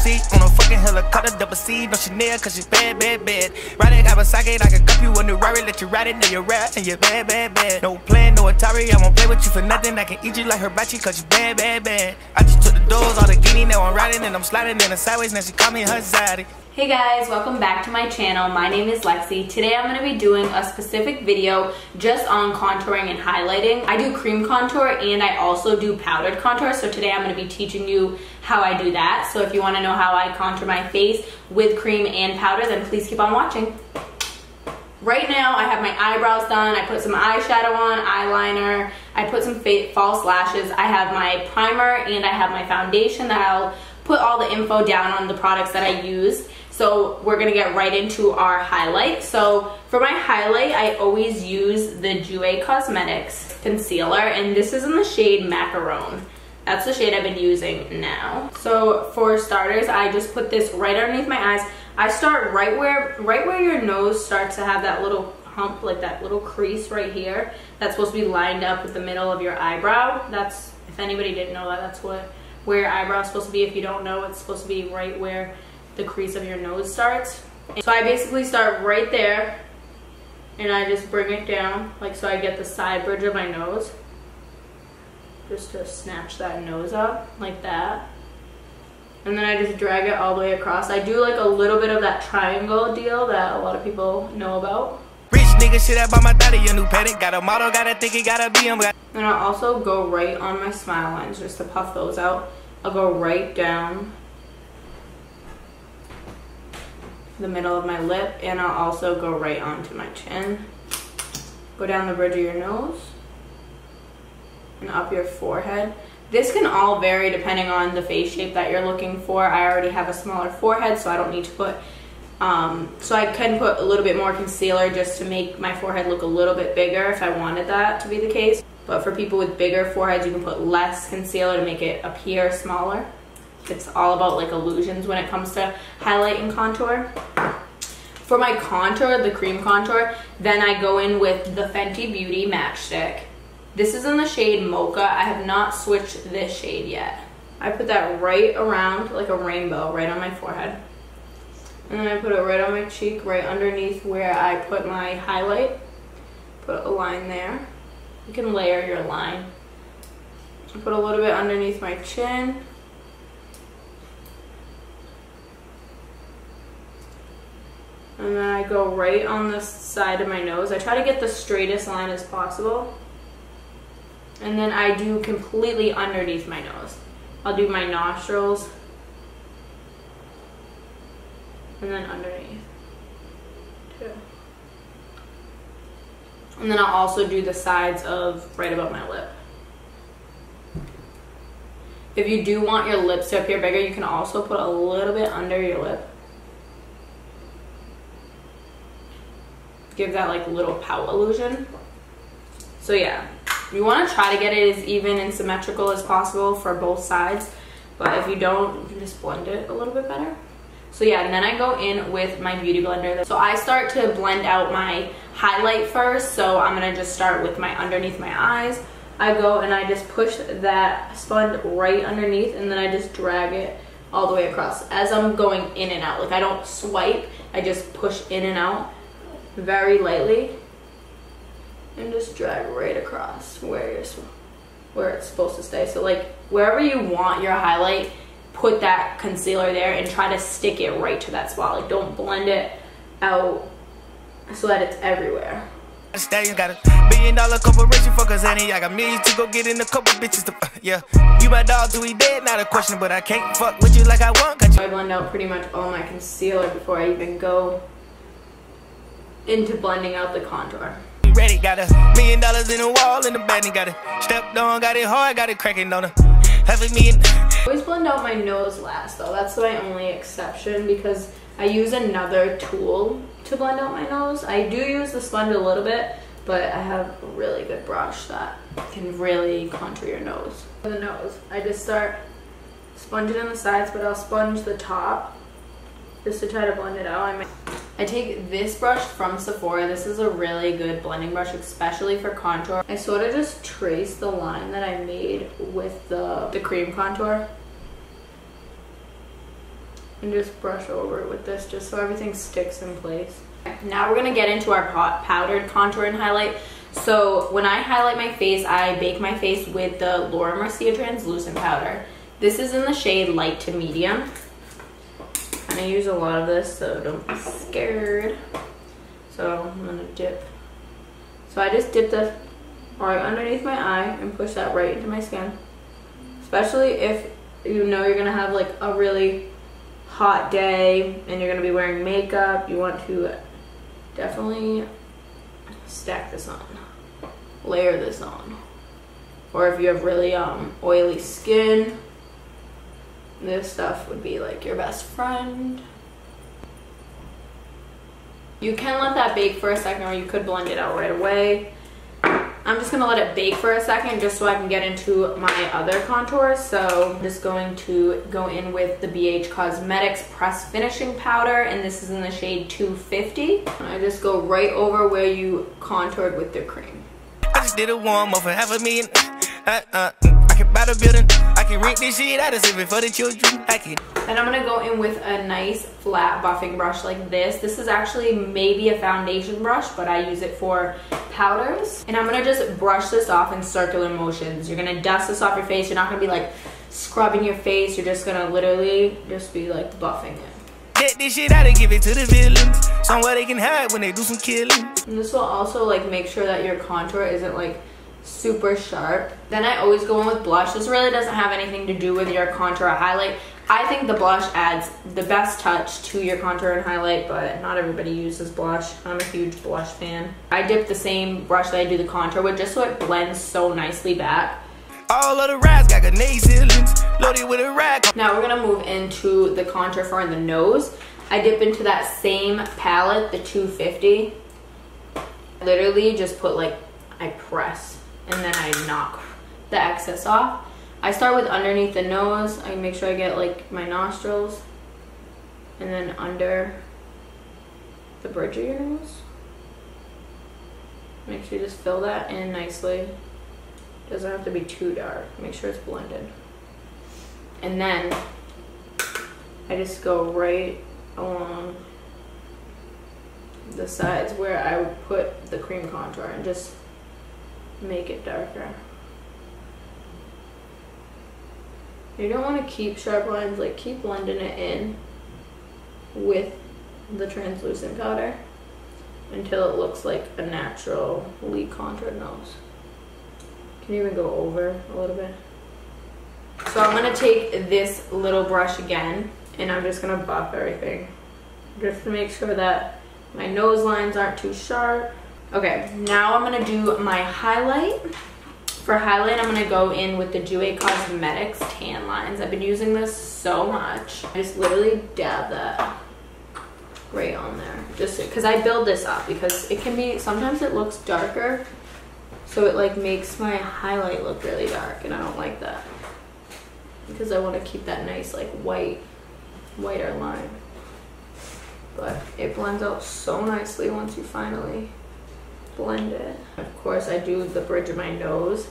seat on a fucking helicopter, double C, no Chanel, cause you bad, bad, bad. Riding Kawasaki, I can cup you a new Rari, let you ride it, now you're rap, and you're bad, bad, bad. No plan, no Atari, I won't play with you for nothing. I can eat you like hibachi, cause you bad, bad, bad. I just took the doors, all the guinea, now I'm riding, and I'm sliding in the sideways, now she call me her zaddy. Hey guys, welcome back to my channel. My name is Lexi. Today I'm going to be doing a specific video just on contouring and highlighting. I do cream contour and I also do powdered contour, so today I'm going to be teaching you how I do that. So if you want to know how I contour my face with cream and powder, then please keep on watching. Right now I have my eyebrows done, I put some eyeshadow on, eyeliner, I put some false lashes, I have my primer and I have my foundation that I'll put all the info down on the products that I use. So we're gonna get right into our highlight. So for my highlight, I always use the Jouer Cosmetics concealer, and this is in the shade Macaron. That's the shade I've been using now. So for starters, I just put this right underneath my eyes. I start right where your nose starts to have that little hump, like that little crease right here. That's supposed to be lined up with the middle of your eyebrow. That's, if anybody didn't know that, that's where your eyebrow is supposed to be. If you don't know, it's supposed to be right where the crease of your nose starts. So I basically start right there and I just bring it down, like so I get the side bridge of my nose, just to snatch that nose up like that. And then I just drag it all the way across. I do like a little bit of that triangle deal that a lot of people know about. Rich nigga shit about my daddy, your new petting. Got a model, gotta think it gotta be him. And I'll also go right on my smile lines just to puff those out. I'll go right down the middle of my lip, and I'll also go right onto my chin. Go down the bridge of your nose and up your forehead. This can all vary depending on the face shape that you're looking for. I already have a smaller forehead, so I don't need to put so I can put a little bit more concealer just to make my forehead look a little bit bigger if I wanted that to be the case. But for people with bigger foreheads, you can put less concealer to make it appear smaller. It's all about like illusions when it comes to highlight and contour. For my contour, the cream contour, then I go in with the Fenty Beauty Matchstick. This is in the shade Mocha. I have not switched this shade yet. I put that right around like a rainbow right on my forehead. And then I put it right on my cheek, right underneath where I put my highlight. Put a line there. You can layer your line. I put a little bit underneath my chin. And then I go right on the side of my nose. I try to get the straightest line as possible. And then I do completely underneath my nose. I'll do my nostrils. And then underneath, too. And then I'll also do the sides of right above my lip. If you do want your lips to appear bigger, you can also put a little bit under your lip. Give that like little pout illusion. So yeah, you want to try to get it as even and symmetrical as possible for both sides, but if you don't, you can just blend it a little bit better. So yeah, and then I go in with my beauty blender. So I start to blend out my highlight first, so I'm gonna just start with my underneath my eyes. I go and I just push that sponge right underneath, and then I just drag it all the way across as I'm going in and out. Like I don't swipe, I just push in and out very lightly and just drag right across where it's supposed to stay. So like wherever you want your highlight, put that concealer there and try to stick it right to that spot. Like don't blend it out so that it's everywhere. Stallion got a $1 billion corporation for Kazani. I got millions to go get in a couple bitches to, yeah. You my dog till we dead, not a question, but I can't fuck with you like I want. Got you. I blend out pretty much all my concealer before I even go into blending out the contour. Ready, got $1 million in the wall in the bed, and got it stepped on, got it hard, got it cracking on it. I always blend out my nose last though. That's my only exception because I use another tool to blend out my nose. I do use the sponge a little bit, but I have a really good brush that can really contour your nose. For the nose, I just start sponging in the sides, but I'll sponge the top just to try to blend it out. I take this brush from Sephora. This is a really good blending brush, especially for contour. I sort of just trace the line that I made with the cream contour. and just brush over it with this just so everything sticks in place. Now we're gonna get into our powdered contour and highlight. So when I highlight my face, I bake my face with the Mercier translucent powder. This is in the shade light to medium. And I use a lot of this, so don't be scared. So I'm gonna dip. So I just dip this right underneath my eye and push that right into my skin. Especially if you know you're gonna have like a really hot day and you're gonna be wearing makeup, you want to definitely stack this on, layer this on. Or if you have really oily skin, this stuff would be like your best friend. You can let that bake for a second, or you could blend it out right away. I'm just gonna let it bake for a second just so I can get into my other contours. So I'm just going to go in with the Jouer Cosmetics Press Finishing Powder, and this is in the shade 250. And I just go right over where you contoured with the cream. I just did a warm up for $500,000. I can buy the building. I can rent this shit out of save it for the children. I can. Then I'm gonna go in with a nice flat buffing brush like this. This is actually maybe a foundation brush, but I use it for powders. And I'm gonna just brush this off in circular motions. You're gonna dust this off your face. You're not gonna be like scrubbing your face. You're just gonna literally just be like buffing it. Get this shit out and give it to the villains. Somewhere they can hide when they do some killing. And this will also like make sure that your contour isn't like super sharp. Then I always go in with blush. This really doesn't have anything to do with your contour or highlight. I think the blush adds the best touch to your contour and highlight, but not everybody uses blush. I'm a huge blush fan. I dip the same brush that I do the contour with just so it blends so nicely back. All of the rides got grenade ceilings loaded with a rack. Now we're gonna move into the contour for the nose. I dip into that same palette, the 250. Literally just put like, I press and then I knock the excess off. I start with underneath the nose. I make sure I get like my nostrils and then under the bridge of your nose. Make sure you just fill that in nicely. Doesn't have to be too dark. Make sure it's blended. And then I just go right along the sides where I would put the cream contour and just make it darker. You don't want to keep sharp lines, like keep blending it in with the translucent powder until it looks like a naturally contoured nose. Can you even go over a little bit? So I'm gonna take this little brush again and I'm just gonna buff everything just to make sure that my nose lines aren't too sharp. Okay, now I'm gonna do my highlight. For highlight, I'm gonna go in with the Jouer Cosmetics Tan Lines. I've been using this so much. I just literally dab that right on there. Just because I build this up because it can be, sometimes it looks darker. So it like makes my highlight look really dark and I don't like that. Because I want to keep that nice like whiter line. But it blends out so nicely once you finally blend it. Of course I do the bridge of my nose.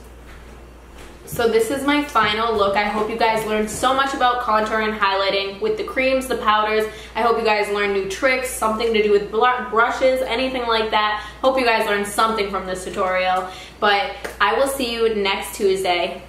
So this is my final look. I hope you guys learned so much about contouring and highlighting with the creams, the powders. I hope you guys learned new tricks, something to do with brushes, anything like that. Hope you guys learned something from this tutorial. But I will see you next Tuesday.